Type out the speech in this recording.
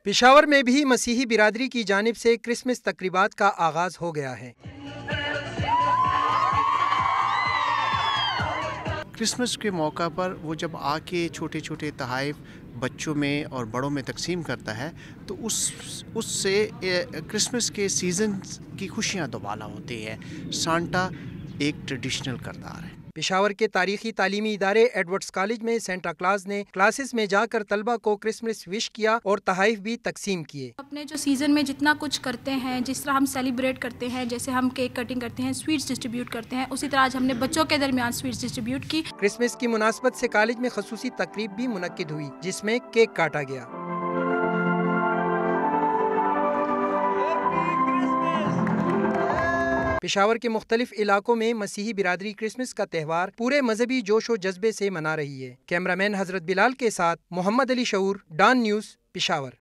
پشاور میں بھی مسیحی برادری کی جانب سے کرسمس تقریبات کا آغاز ہو گیا ہے۔ کرسمس کے موقع پر وہ جب آ کے چھوٹے چھوٹے تحائف بچوں میں اور بڑوں میں تقسیم کرتا ہے تو اس سے کرسمس کے سیزن کی خوشیاں دوبالا ہوتی ہے۔ سانٹا ایک ٹریڈیشنل کردار ہے۔ پشاور کے تاریخی تعلیمی ادارے ایڈورڈز کالج میں سینٹا کلاز نے کلاسز میں جا کر طلبہ کو کرسمس وش کیا اور تحائف بھی تقسیم کیے۔ اپنے جو سیزن میں جتنا کچھ کرتے ہیں، جس طرح ہم سیلیبریٹ کرتے ہیں، جیسے ہم کیک کٹنگ کرتے ہیں، سویٹس ڈسٹریبیوٹ کرتے ہیں، اسی طرح آج ہم نے بچوں کے درمیان سویٹس ڈسٹریبیوٹ کی۔ کرسمس کی مناسبت سے کالج میں خصوصی تقریب بھی منعقد ہوئی جس میں کیک کاٹا گیا۔ پشاور کے مختلف علاقوں میں مسیحی برادری کرسمس کا تہوار پورے مذہبی جوش و جذبے سے منا رہی ہے۔ کیمرہ مین حضرت بلال کے ساتھ محمد علی شعور، ڈان نیوز، پشاور۔